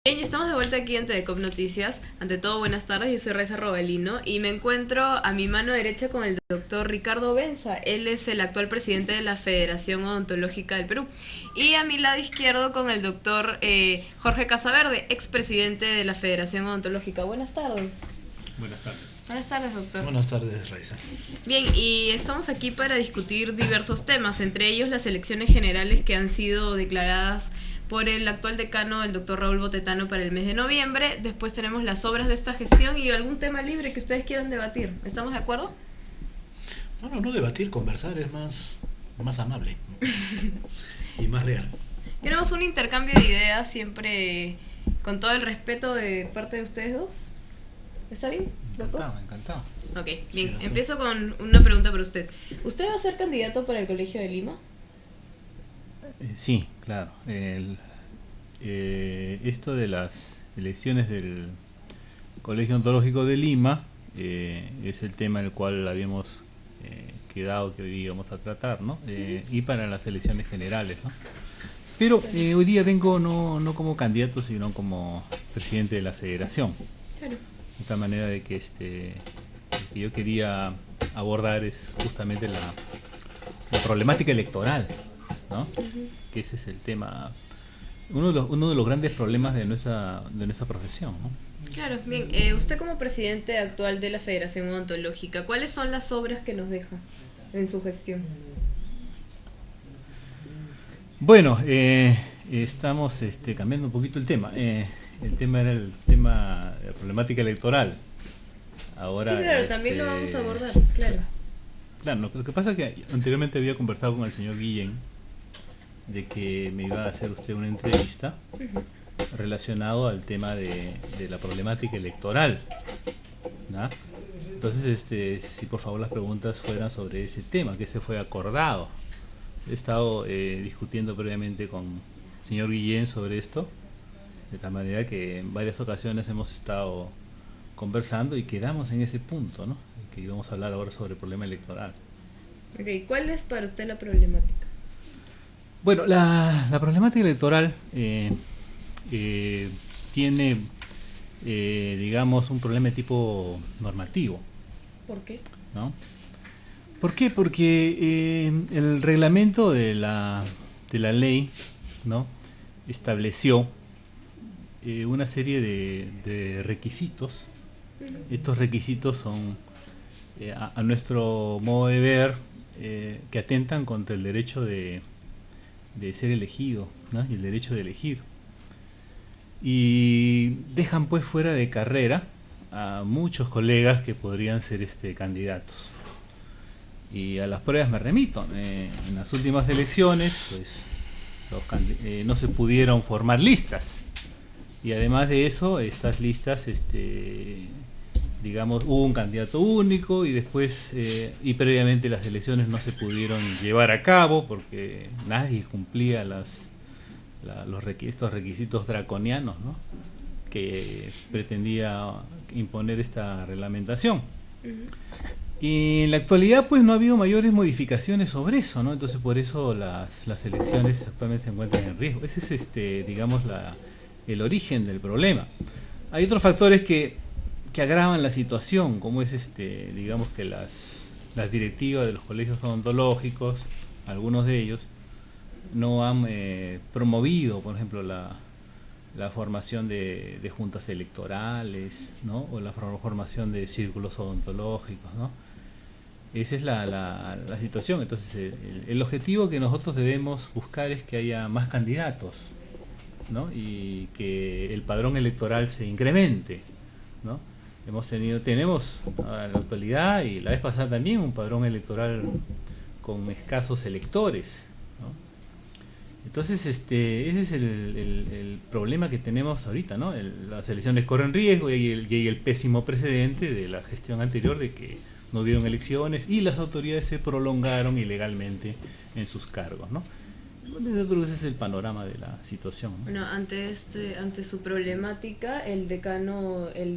Bien, ya estamos de vuelta aquí en TVCOP Noticias. Ante todo, buenas tardes, yo soy Reza Robalino y me encuentro a mi mano derecha con el doctor Ricardo Benza. Él es el actual presidente de la Federación Odontológica del Perú. Y a mi lado izquierdo con el doctor Jorge Casaverde, expresidente de la Federación Odontológica. Buenas tardes. Buenas tardes. Buenas tardes, doctor. Buenas tardes, Raiza. Bien, y estamos aquí para discutir diversos temas, entre ellos las elecciones generales que han sido declaradas por el actual decano, el doctor Raúl Botetano, para el mes de noviembre. Después tenemos las obras de esta gestión y algún tema libre que ustedes quieran debatir. ¿Estamos de acuerdo? No debatir, conversar es más amable y más real. Queremos un intercambio de ideas siempre con todo el respeto de parte de ustedes dos. ¿Está bien, doctor? Encantado. Ok, bien. Sí, Empiezo con una pregunta para usted. ¿Usted va a ser candidato para el Colegio de Lima? Sí, claro. Esto de las elecciones del Colegio Ontológico de Lima es el tema en el cual habíamos quedado que hoy día vamos a tratar, ¿no? Y para las elecciones generales, ¿no? Pero hoy día vengo no como candidato, sino como presidente de la federación. Claro. De tal manera de que lo que yo quería abordar es justamente la problemática electoral, ¿no? Que ese es el tema, uno de los grandes problemas de nuestra profesión, ¿no? Claro, bien. Usted como presidente actual de la Federación Odontológica, ¿cuáles son las obras que nos deja en su gestión? Bueno, estamos cambiando un poquito el tema. El tema era el tema de la problemática electoral. Ahora, Sí, claro, también lo vamos a abordar, claro. Claro, lo que pasa es que anteriormente había conversado con el señor Guillén de que me iba a hacer usted una entrevista relacionado al tema de la problemática electoral, ¿no? Entonces, si por favor las preguntas fueran sobre ese tema, que se fue acordado. He estado discutiendo previamente con el señor Guillén sobre esto, de tal manera que en varias ocasiones hemos estado conversando y quedamos en ese punto, ¿no? Que íbamos a hablar ahora sobre el problema electoral. Ok, ¿cuál es para usted la problemática? Bueno, la problemática electoral tiene, digamos, un problema de tipo normativo, ¿Por qué? ¿no? ¿Por qué? Porque el reglamento de la ley, ¿no?, estableció una serie de requisitos. Estos requisitos son, a nuestro modo de ver, que atentan contra el derecho de ser elegido, ¿no?, y el derecho de elegir. Y dejan pues fuera de carrera a muchos colegas que podrían ser candidatos. Y a las pruebas me remito. En las últimas elecciones pues no se pudieron formar listas, y además de eso estas listas digamos, hubo un candidato único, y después y previamente las elecciones no se pudieron llevar a cabo porque nadie cumplía estos requisitos draconianos, ¿no?, que pretendía imponer esta reglamentación. Y en la actualidad pues no ha habido mayores modificaciones sobre eso, ¿no? Entonces por eso las elecciones actualmente se encuentran en riesgo. Ese es digamos el origen del problema. Hay otros factores que agravan la situación, como es digamos que las directivas de los colegios odontológicos, algunos de ellos, no han promovido, por ejemplo, la formación de juntas electorales, ¿no?, o la formación de círculos odontológicos, ¿no? Esa es la situación. Entonces el objetivo que nosotros debemos buscar es que haya más candidatos, ¿no?, y que el padrón electoral se incremente, ¿no? Tenemos en la actualidad, y la vez pasada también, un padrón electoral con escasos electores, ¿no? Entonces ese es el problema que tenemos ahorita, ¿no? Las elecciones corren riesgo, y hay el pésimo precedente de la gestión anterior de que no dieron elecciones y las autoridades se prolongaron ilegalmente en sus cargos, ¿no? Yo creo que ese es el panorama de la situación, ¿no? Bueno, ante su problemática, el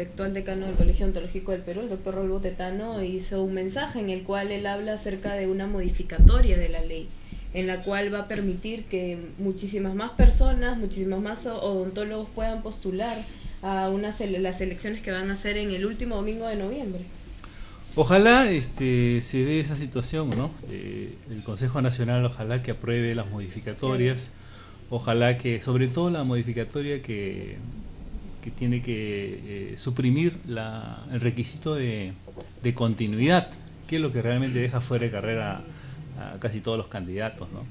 actual decano del Colegio Ontológico del Perú, el doctor Raúl Botetano, hizo un mensaje en el cual él habla acerca de una modificatoria de la ley. en la cual va a permitir que muchísimas más personas, muchísimas más odontólogos puedan postular a las elecciones que van a hacer en el último domingo de noviembre. Ojalá se dé esa situación, ¿no? El Consejo Nacional ojalá que apruebe las modificatorias, ojalá que, sobre todo la modificatoria que tiene que suprimir el requisito de continuidad, que es lo que realmente deja fuera de carrera a casi todos los candidatos, ¿no?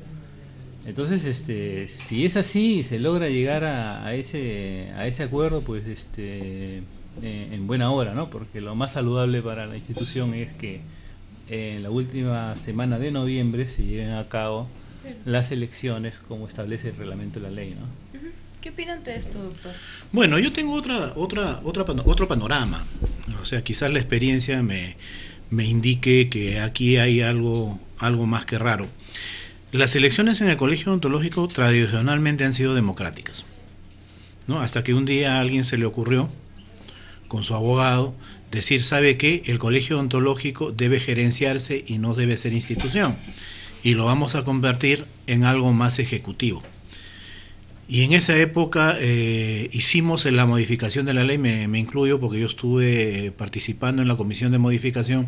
Entonces, si es así y se logra llegar a ese acuerdo, pues en buena hora, ¿no? Porque lo más saludable para la institución es que en la última semana de noviembre se lleven a cabo las elecciones como establece el reglamento de la ley, ¿no? ¿Qué opina ante esto, doctor? Bueno, yo tengo otro panorama. O sea, quizás la experiencia me indique que aquí hay algo más que raro. Las elecciones en el colegio odontológico tradicionalmente han sido democráticas, ¿no? Hasta que un día a alguien se le ocurrió, con su abogado, decir, ¿sabe qué? El colegio odontológico debe gerenciarse y no debe ser institución, y lo vamos a convertir en algo más ejecutivo. Y en esa época hicimos la modificación de la ley, me incluyo porque yo estuve participando en la comisión de modificación,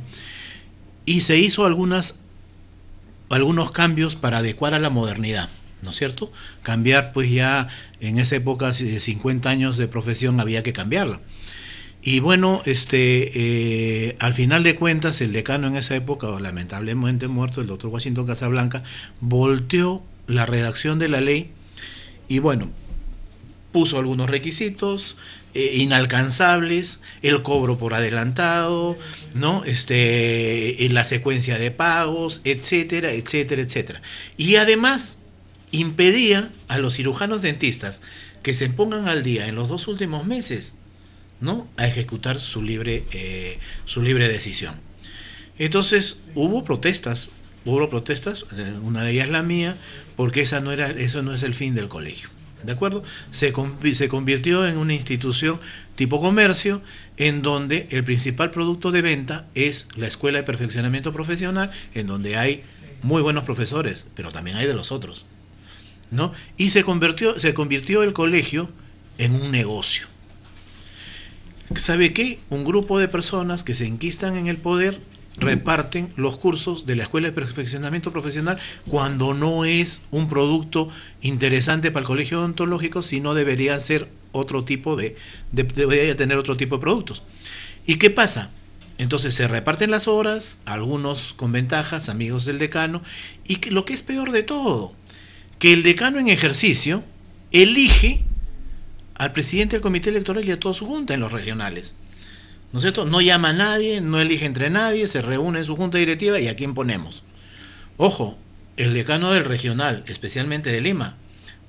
y se hizo algunos cambios para adecuar a la modernidad, ¿no es cierto? Cambiar, pues ya en esa época de 50 años de profesión había que cambiarla. Y bueno, al final de cuentas, el decano en esa época, lamentablemente muerto, el doctor Washington Casablanca, volteó la redacción de la ley y bueno, puso algunos requisitos inalcanzables, el cobro por adelantado, ¿no? La secuencia de pagos, etcétera, etcétera, etcétera. Y además impedía a los cirujanos dentistas que se pongan al día en los 2 últimos meses, ¿no? A ejecutar su libre decisión. Entonces hubo protestas, una de ellas la mía, porque eso no es el fin del colegio, ¿de acuerdo? Se convirtió en una institución tipo comercio, en donde el principal producto de venta es la escuela de perfeccionamiento profesional, en donde hay muy buenos profesores, pero también hay de los otros, ¿no? Y se convirtió el colegio en un negocio. ¿Sabe qué? Un grupo de personas que se enquistan en el poder reparten los cursos de la escuela de perfeccionamiento profesional cuando no es un producto interesante para el colegio odontológico, sino debería ser otro tipo debería tener otro tipo de productos. ¿Y qué pasa? Entonces se reparten las horas, algunos con ventajas, amigos del decano, y lo que es peor de todo, que el decano en ejercicio elige al presidente del comité electoral y a toda su junta en los regionales, ¿no es cierto? No llama a nadie, no elige entre nadie, se reúne en su junta directiva y ¿a quién ponemos? Ojo, el decano del regional, especialmente de Lima,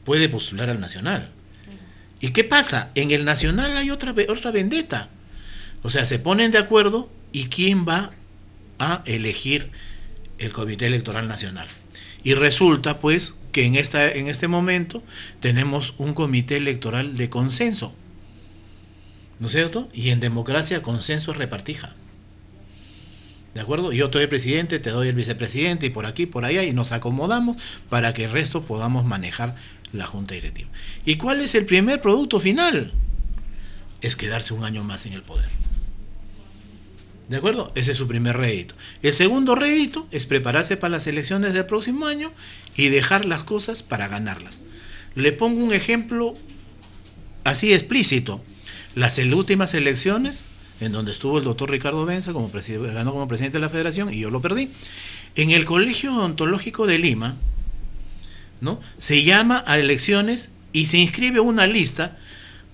puede postular al nacional. ¿Y qué pasa? En el nacional hay otra vendetta. O sea, se ponen de acuerdo y ¿quién va a elegir el comité electoral nacional? Y resulta pues que en este momento tenemos un comité electoral de consenso, ¿no es cierto? Y en democracia consenso es repartija, ¿de acuerdo? Yo te doy presidente, te doy el vicepresidente y por aquí, por allá, y nos acomodamos para que el resto podamos manejar la junta directiva. ¿Y cuál es el primer producto final? Es quedarse un año más en el poder, ¿de acuerdo? Ese es su primer rédito. El segundo rédito es prepararse para las elecciones del próximo año y dejar las cosas para ganarlas. Le pongo un ejemplo así explícito. Las últimas elecciones, en donde estuvo el doctor Ricardo Benza, ganó como presidente de la federación y yo lo perdí. En el Colegio Odontológico de Lima, ¿no? Se llama a elecciones y se inscribe una lista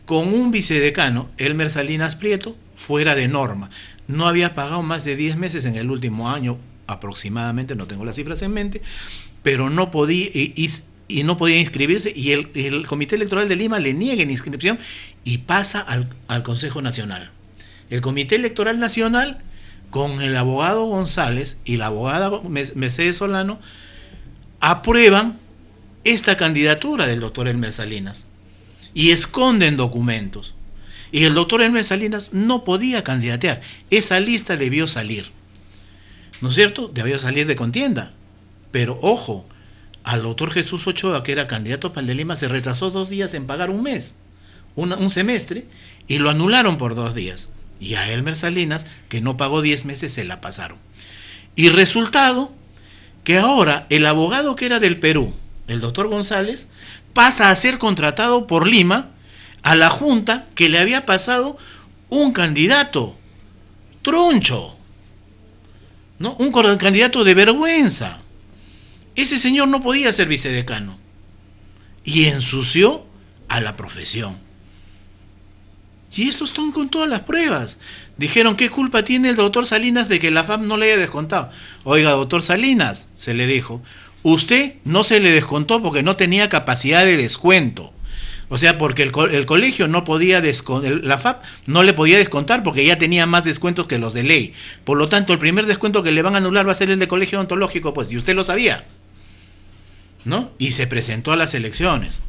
con un vicedecano, Elmer Salinas Prieto, fuera de norma. No había pagado más de 10 meses en el último año aproximadamente, no tengo las cifras en mente, pero no podía y no podía inscribirse, y el Comité Electoral de Lima le niega la inscripción y pasa al Consejo Nacional. El Comité Electoral Nacional, con el abogado González y la abogada Mercedes Solano, aprueban esta candidatura del doctor Elmer Salinas y esconden documentos. Y el doctor Elmer Salinas no podía candidatear. Esa lista debió salir, ¿no es cierto? Debió salir de contienda. Pero ojo, al doctor Jesús Ochoa, que era candidato para el de Lima, se retrasó 2 días en pagar un mes, un semestre, y lo anularon por 2 días. Y a Elmer Salinas, que no pagó 10 meses, se la pasaron. Y resultado, que ahora el abogado que era del Perú, el doctor González, pasa a ser contratado por Lima a la junta que le había pasado un candidato troncho, ¿no? Un candidato de vergüenza. Ese señor no podía ser vicedecano y ensució a la profesión. Y eso están con todas las pruebas. Dijeron, ¿qué culpa tiene el doctor Salinas de que la FAP no le haya descontado? Oiga, doctor Salinas, se le dijo, usted no se le descontó porque no tenía capacidad de descuento. O sea, porque el colegio no podía la FAP no le podía descontar porque ya tenía más descuentos que los de ley. Por lo tanto, el primer descuento que le van a anular va a ser el de colegio odontológico, pues, y usted lo sabía, ¿no? Y se presentó a las elecciones.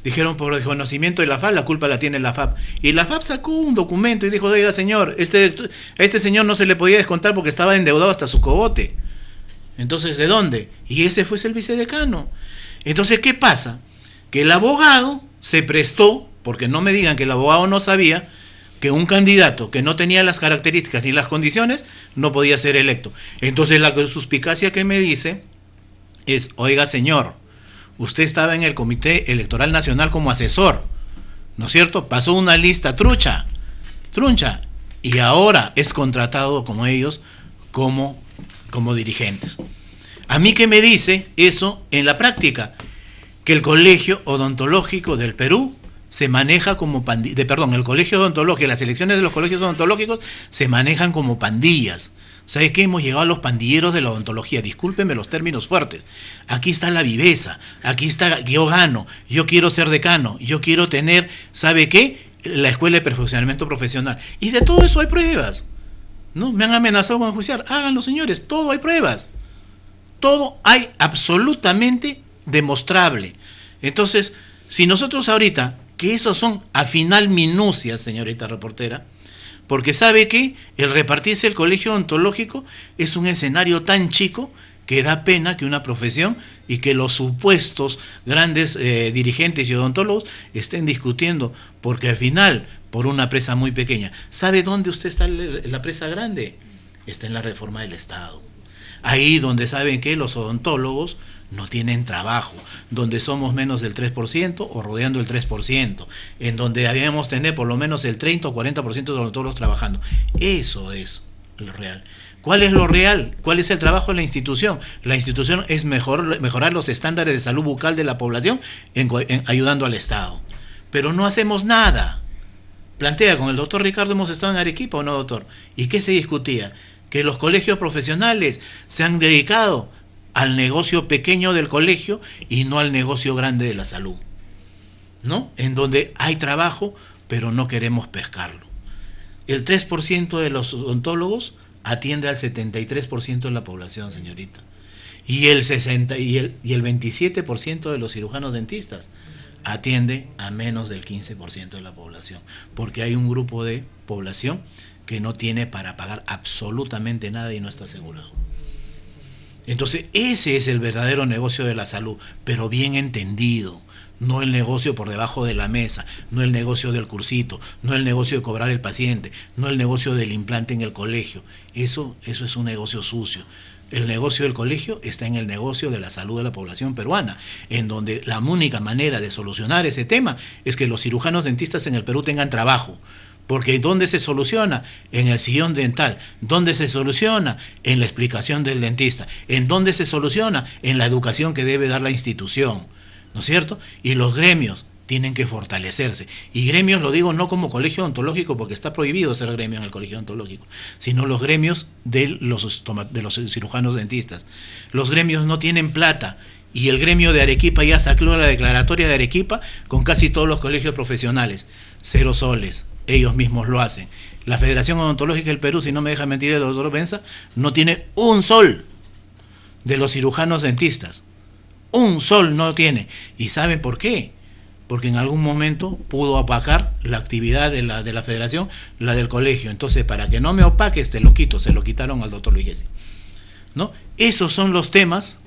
Dijeron, por desconocimiento de la FAP, la culpa la tiene la FAP. Y la FAP sacó un documento y dijo, oiga señor, a este señor no se le podía descontar porque estaba endeudado hasta su cogote. Entonces, ¿de dónde? Y ese fue el vicedecano. Entonces, ¿qué pasa? Que el abogado se prestó, porque no me digan que el abogado no sabía, que un candidato que no tenía las características ni las condiciones no podía ser electo. Entonces, la suspicacia que me dice es, oiga señor, usted estaba en el Comité Electoral Nacional como asesor, ¿no es cierto? Pasó una lista truncha, y ahora es contratado como ellos, como dirigentes. ¿A mí qué me dice eso en la práctica? Que el Colegio Odontológico del Perú se maneja como el Colegio Odontológico, las elecciones de los colegios odontológicos se manejan como pandillas. ¿Sabe qué? Hemos llegado a los pandilleros de la odontología. Discúlpenme los términos fuertes. Aquí está la viveza, aquí está, yo gano, yo quiero ser decano, yo quiero tener, ¿sabe qué? La escuela de perfeccionamiento profesional. Y de todo eso hay pruebas, ¿no? Me han amenazado con enjuiciar. Háganlo, señores, todo hay pruebas. Todo hay absolutamente demostrable. Entonces, si nosotros ahorita, que esos son a final minucias, señorita reportera, porque sabe que el repartirse el colegio odontológico es un escenario tan chico que da pena que una profesión y que los supuestos grandes dirigentes y odontólogos estén discutiendo, porque al final, por una presa muy pequeña. ¿Sabe dónde usted está la presa grande? Está en la reforma del Estado. Ahí donde saben que los odontólogos no tienen trabajo, donde somos menos del 3% o rodeando el 3%, en donde debíamos tener por lo menos el 30 o 40% de odontólogos trabajando. Eso es lo real. ¿Cuál es lo real? ¿Cuál es el trabajo de la institución? La institución es mejorar los estándares de salud bucal de la población ayudando al Estado. Pero no hacemos nada. Plantea, con el doctor Ricardo hemos estado en Arequipa, ¿o no, doctor? ¿Y qué se discutía? Que los colegios profesionales se han dedicado al negocio pequeño del colegio y no al negocio grande de la salud, ¿no? En donde hay trabajo, pero no queremos pescarlo. El 3% de los odontólogos atiende al 73% de la población, señorita. Y el 27% de los cirujanos dentistas atiende a menos del 15% de la población, porque hay un grupo de población que no tiene para pagar absolutamente nada y no está asegurado. Entonces, ese es el verdadero negocio de la salud, pero bien entendido. No el negocio por debajo de la mesa, no el negocio del cursito, no el negocio de cobrar el paciente, no el negocio del implante en el colegio. Eso es un negocio sucio. El negocio del colegio está en el negocio de la salud de la población peruana, en donde la única manera de solucionar ese tema es que los cirujanos dentistas en el Perú tengan trabajo. Porque ¿dónde se soluciona? En el sillón dental. ¿Dónde se soluciona? En la explicación del dentista. ¿En dónde se soluciona? En la educación que debe dar la institución, ¿no es cierto? Y los gremios tienen que fortalecerse. Y gremios lo digo no como colegio odontológico, porque está prohibido ser gremio en el colegio odontológico, sino los gremios de los cirujanos dentistas. Los gremios no tienen plata. Y el gremio de Arequipa ya sacó la declaratoria de Arequipa con casi todos los colegios profesionales. 0 soles. Ellos mismos lo hacen. La Federación Odontológica del Perú, si no me deja mentir el doctor Benza, no tiene un sol de los cirujanos dentistas. Un sol no tiene. ¿Y saben por qué? Porque en algún momento pudo opacar la actividad de la Federación, la del colegio. Entonces, para que no me opaques, te lo quito. Se lo quitaron al doctor Luis Gessi, ¿no? Esos son los temas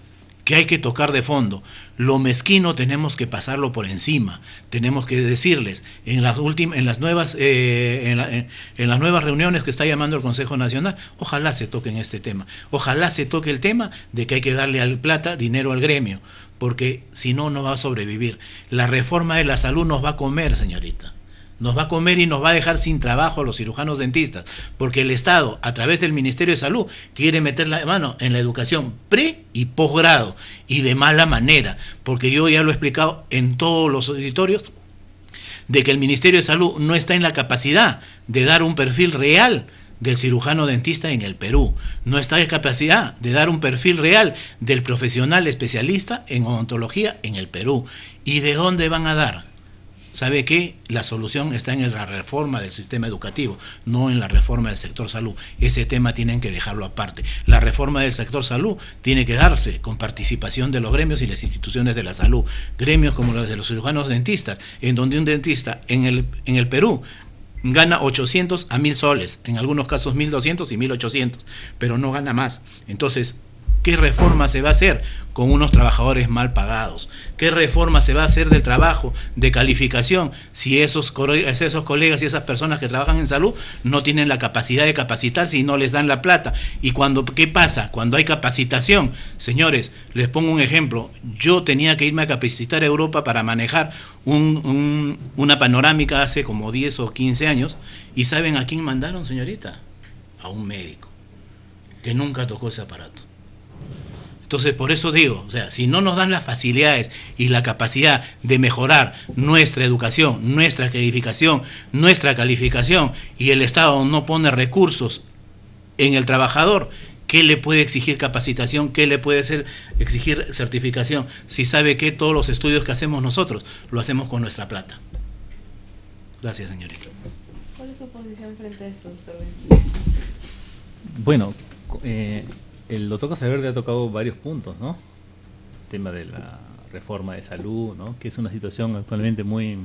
que hay que tocar de fondo. Lo mezquino tenemos que pasarlo por encima. Tenemos que decirles en las nuevas reuniones que está llamando el Consejo Nacional, ojalá se toquen este tema. Ojalá se toque el tema de que hay que darle al plata dinero al gremio, porque si no, no va a sobrevivir. La reforma de la salud nos va a comer, señorita. Nos va a comer y nos va a dejar sin trabajo a los cirujanos dentistas, porque el Estado, a través del Ministerio de Salud, quiere meter la mano en la educación pre y posgrado, y de mala manera, porque yo ya lo he explicado en todos los auditorios, de que el Ministerio de Salud no está en la capacidad de dar un perfil real del cirujano dentista en el Perú, no está en capacidad de dar un perfil real del profesional especialista en odontología en el Perú. ¿Y de dónde van a dar? ¿Sabe qué? La solución está en la reforma del sistema educativo, no en la reforma del sector salud. Ese tema tienen que dejarlo aparte. La reforma del sector salud tiene que darse con participación de los gremios y las instituciones de la salud. Gremios como los de los cirujanos dentistas, en donde un dentista en el Perú gana 800 a 1000 soles, en algunos casos 1200 y 1800, pero no gana más. Entonces, ¿qué reforma se va a hacer con unos trabajadores mal pagados? ¿Qué reforma se va a hacer del trabajo, de calificación, si esos colegas y esas personas que trabajan en salud no tienen la capacidad de capacitarse y no les dan la plata? ¿Y qué pasa? Cuando hay capacitación, señores, les pongo un ejemplo. Yo tenía que irme a capacitar a Europa para manejar una panorámica hace como 10 o 15 años, ¿y saben a quién mandaron, señorita? A un médico que nunca tocó ese aparato. Entonces, por eso digo, o sea, si no nos dan las facilidades y la capacidad de mejorar nuestra educación, nuestra calificación, y el Estado no pone recursos en el trabajador, ¿qué le puede exigir capacitación? ¿Qué le puede exigir certificación? Si sabe que todos los estudios que hacemos nosotros lo hacemos con nuestra plata. Gracias, señorita. ¿Cuál es su posición frente a esto, doctor? Bueno, el doctor Casaverde ha tocado varios puntos, ¿no? El tema de la reforma de salud, ¿no? Que es una situación actualmente muy,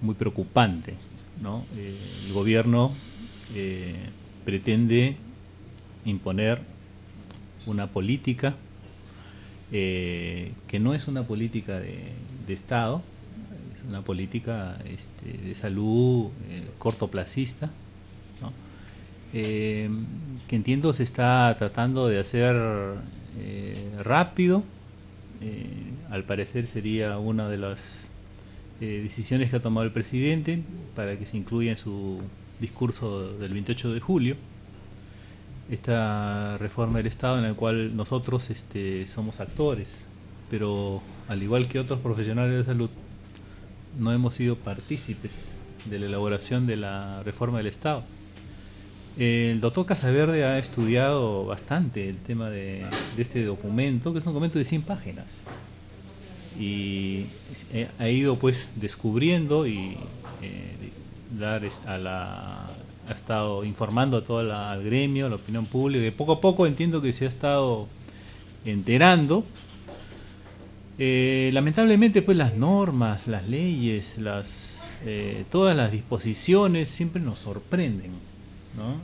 muy preocupante, ¿no? El gobierno pretende imponer una política que no es una política de Estado, es una política de salud cortoplacista, ¿no? Que entiendo se está tratando de hacer rápido. Al parecer sería una de las decisiones que ha tomado el presidente para que se incluya en su discurso del 28 de julio esta reforma del Estado, en la cual nosotros somos actores, pero al igual que otros profesionales de salud no hemos sido partícipes de la elaboración de la reforma del Estado. El doctor Casaverde ha estudiado bastante el tema de este documento, que es un documento de 100 páginas, y ha ido pues descubriendo y ha estado informando a todo al gremio, a la opinión pública, y poco a poco entiendo que se ha estado enterando. Lamentablemente pues las normas, las leyes, todas las disposiciones siempre nos sorprenden, ¿no?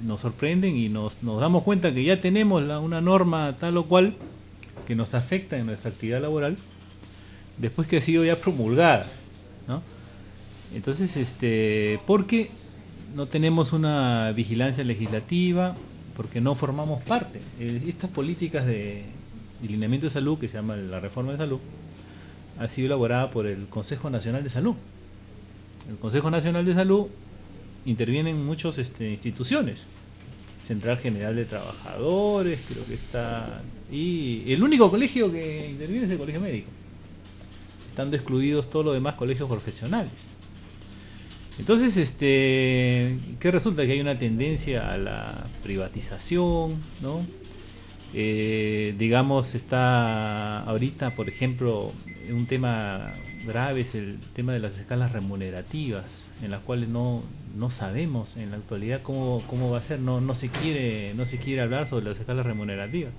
Nos sorprenden y nos damos cuenta que ya tenemos una norma tal o cual que nos afecta en nuestra actividad laboral después que ha sido ya promulgada, ¿no? Entonces, porque no tenemos una vigilancia legislativa, porque no formamos parte. Estas políticas de lineamiento de salud, que se llama la reforma de salud, ha sido elaborada por el Consejo Nacional de Salud. El Consejo Nacional de Salud intervienen muchas instituciones, Central General de Trabajadores, creo que está, y el único colegio que interviene es el Colegio Médico, estando excluidos todos los demás colegios profesionales. Entonces, ¿qué resulta? Que hay una tendencia a la privatización, ¿no? Digamos, está ahorita, por ejemplo, un tema grave es el tema de las escalas remunerativas, en las cuales no sabemos en la actualidad cómo va a ser, no se quiere hablar sobre las escalas remunerativas,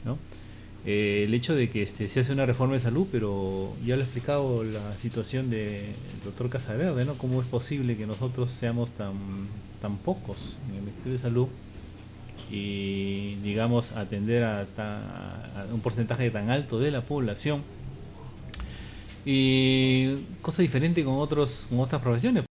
¿no? El hecho de que se hace una reforma de salud, pero ya lo he explicado la situación del doctor Casaverde, ¿no? ¿Cómo es posible que nosotros seamos tan pocos en el Ministerio de Salud y digamos atender a un porcentaje tan alto de la población. Y cosa diferente con otras profesiones.